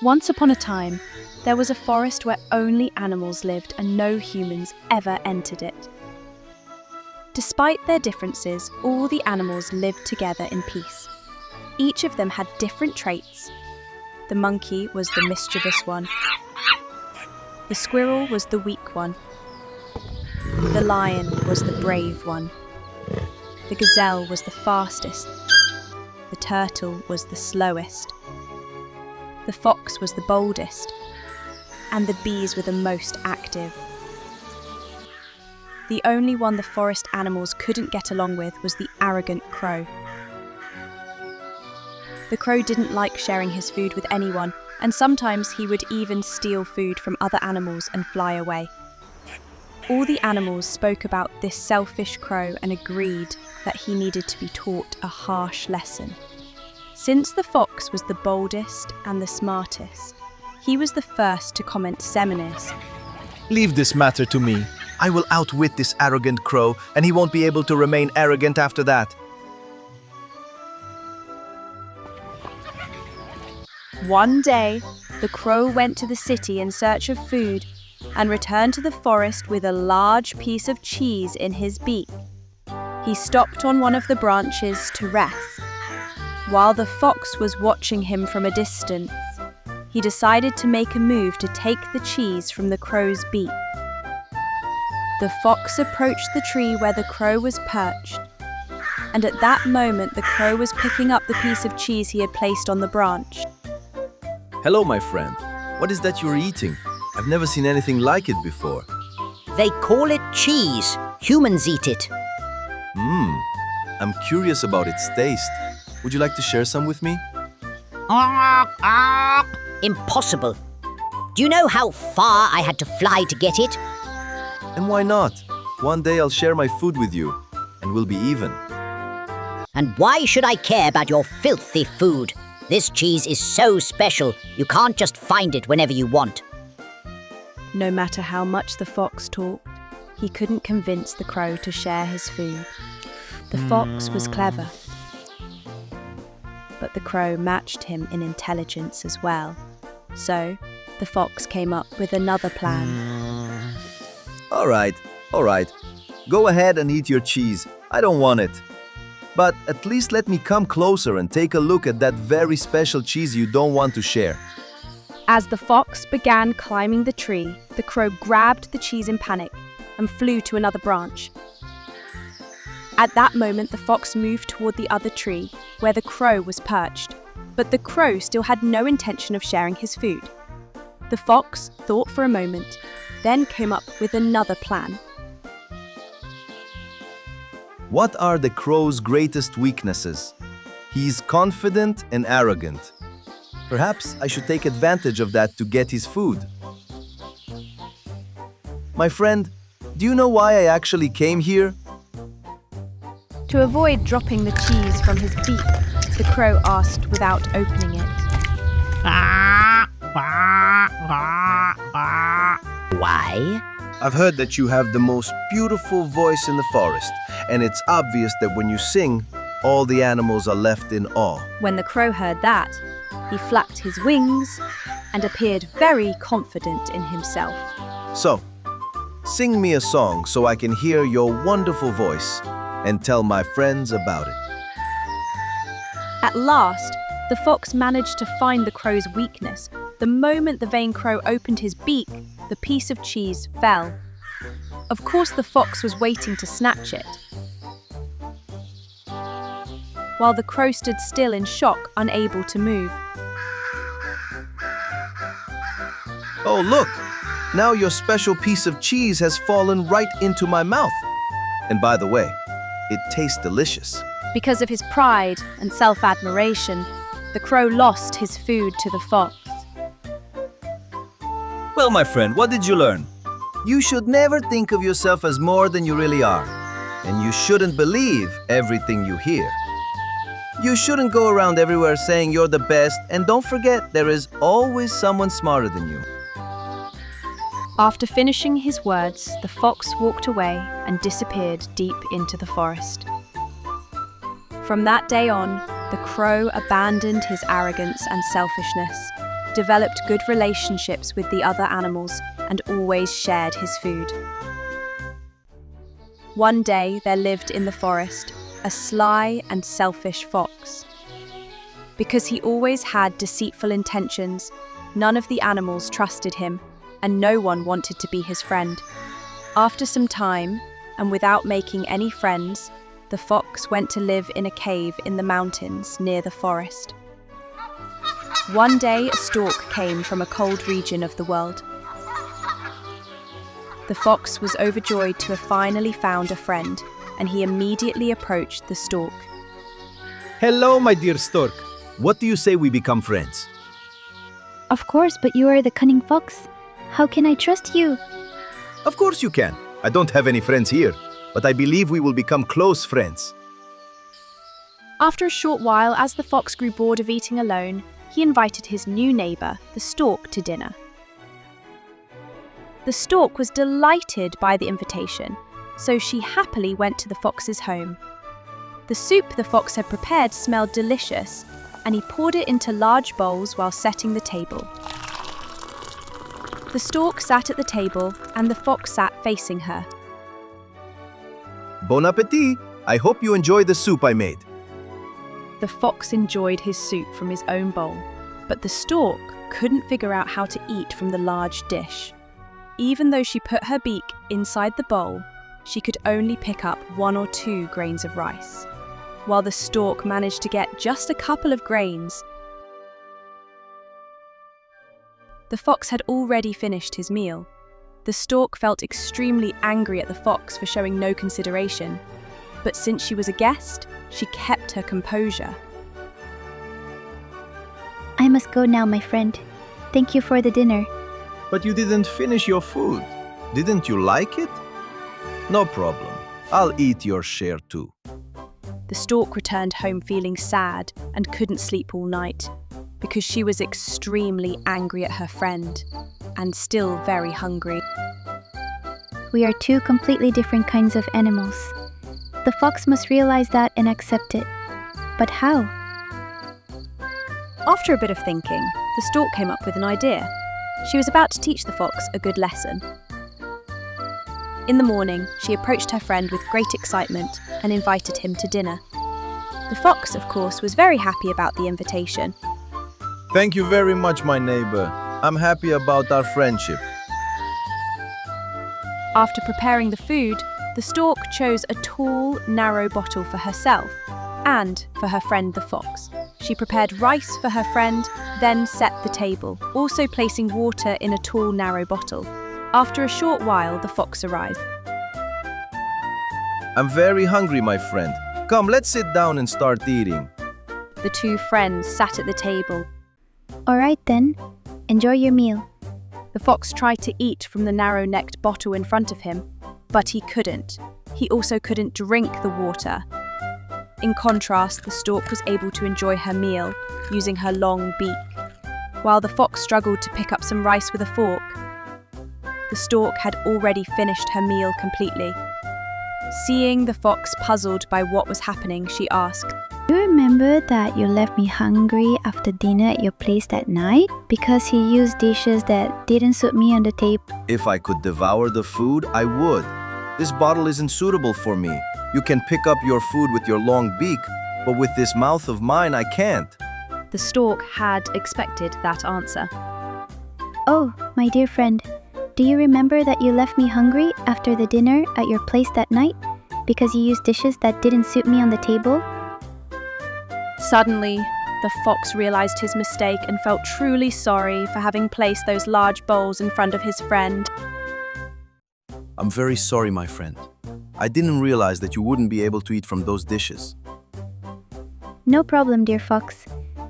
Once upon a time, there was a forest where only animals lived and no humans ever entered it. Despite their differences, all the animals lived together in peace. Each of them had different traits. The monkey was the mischievous one. The squirrel was the weak one. The lion was the brave one. The gazelle was the fastest. The turtle was the slowest. The fox was the boldest. And the bees were the most active. The only one the forest animals couldn't get along with was the arrogant crow. The crow didn't like sharing his food with anyone, and sometimes he would even steal food from other animals and fly away. All the animals spoke about this selfish crow and agreed that he needed to be taught a harsh lesson. Since the fox was the boldest and the smartest, he was the first to comment seminis. Leave this matter to me. I will outwit this arrogant crow, and he won't be able to remain arrogant after that. One day, the crow went to the city in search of food and returned to the forest with a large piece of cheese in his beak. He stopped on one of the branches to rest. While the fox was watching him from a distance, he decided to make a move to take the cheese from the crow's beak. The fox approached the tree where the crow was perched, and at that moment the crow was picking up the piece of cheese he had placed on the branch. Hello, my friend. What is that you're eating? I've never seen anything like it before. They call it cheese. Humans eat it. I'm curious about its taste. Would you like to share some with me? Impossible. Do you know how far I had to fly to get it? And why not? One day I'll share my food with you, and we'll be even. And why should I care about your filthy food? This cheese is so special, you can't just find it whenever you want. No matter how much the fox talked, he couldn't convince the crow to share his food. The fox was clever, but the crow matched him in intelligence as well. So, the fox came up with another plan. All right. Go ahead and eat your cheese. I don't want it. But at least let me come closer and take a look at that very special cheese you don't want to share. As the fox began climbing the tree, the crow grabbed the cheese in panic and flew to another branch. At that moment, the fox moved toward the other tree, where the crow was perched. But the crow still had no intention of sharing his food. The fox thought for a moment, then came up with another plan. What are the crow's greatest weaknesses? He's confident and arrogant. Perhaps I should take advantage of that to get his food. My friend, do you know why I actually came here? To avoid dropping the cheese from his beak, the crow asked without opening it. Why? I've heard that you have the most beautiful voice in the forest, and it's obvious that when you sing, all the animals are left in awe. When the crow heard that, he flapped his wings and appeared very confident in himself. So, sing me a song so I can hear your wonderful voice and tell my friends about it. At last, the fox managed to find the crow's weakness. The moment the vain crow opened his beak, the piece of cheese fell. Of course, the fox was waiting to snatch it, while the crow stood still in shock, unable to move. Oh, look! Now your special piece of cheese has fallen right into my mouth. And by the way, it tastes delicious. Because of his pride and self-admiration, the crow lost his food to the fox. Well, my friend, what did you learn? You should never think of yourself as more than you really are. And you shouldn't believe everything you hear. You shouldn't go around everywhere saying you're the best, and don't forget there is always someone smarter than you. After finishing his words, the fox walked away and disappeared deep into the forest. From that day on, the crow abandoned his arrogance and selfishness. developed good relationships with the other animals, and always shared his food. One day there lived in the forest a sly and selfish fox. Because he always had deceitful intentions, none of the animals trusted him, and no one wanted to be his friend. After some time, and without making any friends, the fox went to live in a cave in the mountains near the forest. One day a stork came from a cold region of the world. The fox was overjoyed to have finally found a friend, and he immediately approached the stork. Hello, my dear stork. What do you say we become friends? Of course, but you are the cunning fox. How can I trust you? Of course you can. I don't have any friends here, but I believe we will become close friends. After a short while, as the fox grew bored of eating alone, he invited his new neighbour, the stork, to dinner. The stork was delighted by the invitation, so she happily went to the fox's home. The soup the fox had prepared smelled delicious, and he poured it into large bowls while setting the table. The stork sat at the table, and the fox sat facing her. Bon appétit! I hope you enjoy the soup I made. The fox enjoyed his soup from his own bowl, but the stork couldn't figure out how to eat from the large dish. Even though she put her beak inside the bowl, she could only pick up 1 or 2 grains of rice, while the stork managed to get just a couple of grains. The fox had already finished his meal. The stork felt extremely angry at the fox for showing no consideration, but since she was a guest, she kept her composure. I must go now, my friend. Thank you for the dinner. But you didn't finish your food. Didn't you like it? No problem. I'll eat your share too. The stork returned home feeling sad and couldn't sleep all night because she was extremely angry at her friend and still very hungry. We are 2 completely different kinds of animals. The fox must realize that and accept it. But how? After a bit of thinking, the stork came up with an idea. She was about to teach the fox a good lesson. In the morning, she approached her friend with great excitement and invited him to dinner. The fox, of course, was very happy about the invitation. Thank you very much, my neighbor. I'm happy about our friendship. After preparing the food, the stork chose a tall, narrow bottle for herself and for her friend the fox. She prepared rice for her friend, then set the table, also placing water in a tall, narrow bottle. After a short while, the fox arrived. I'm very hungry, my friend. Come, let's sit down and start eating. The 2 friends sat at the table. All right then. Enjoy your meal. The fox tried to eat from the narrow-necked bottle in front of him, but he couldn't. He also couldn't drink the water. In contrast, the stork was able to enjoy her meal using her long beak, while the fox struggled to pick up some rice with a fork. The stork had already finished her meal completely. Seeing the fox puzzled by what was happening, she asked, Do you remember that you left me hungry after dinner at your place that night? Because you used dishes that didn't suit me on the table. If I could devour the food, I would. This bottle isn't suitable for me. You can pick up your food with your long beak, but with this mouth of mine, I can't. The stork had expected that answer. Oh, my dear friend, do you remember that you left me hungry after the dinner at your place that night? Because you used dishes that didn't suit me on the table? Suddenly, the fox realized his mistake and felt truly sorry for having placed those large bowls in front of his friend. I'm very sorry, my friend. I didn't realize that you wouldn't be able to eat from those dishes. No problem, dear fox.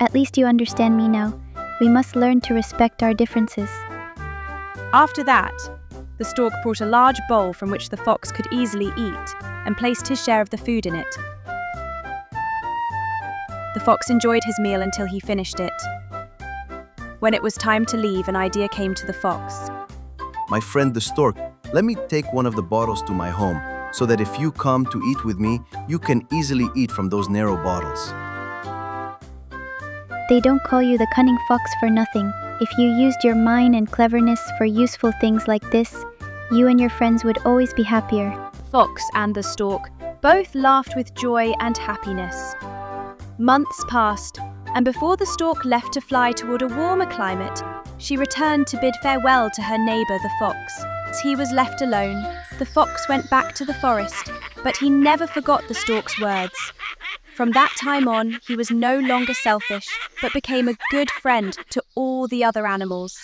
At least you understand me now. We must learn to respect our differences. After that, the stork brought a large bowl from which the fox could easily eat and placed his share of the food in it. The fox enjoyed his meal until he finished it. When it was time to leave, an idea came to the fox. My friend the stork, let me take one of the bottles to my home, so that if you come to eat with me, you can easily eat from those narrow bottles. They don't call you the cunning fox for nothing. If you used your mind and cleverness for useful things like this, you and your friends would always be happier. Fox and the stork both laughed with joy and happiness. Months passed, and before the stork left to fly toward a warmer climate, she returned to bid farewell to her neighbor the fox. As he was left alone, the fox went back to the forest, but he never forgot the stork's words. From that time on, he was no longer selfish, but became a good friend to all the other animals.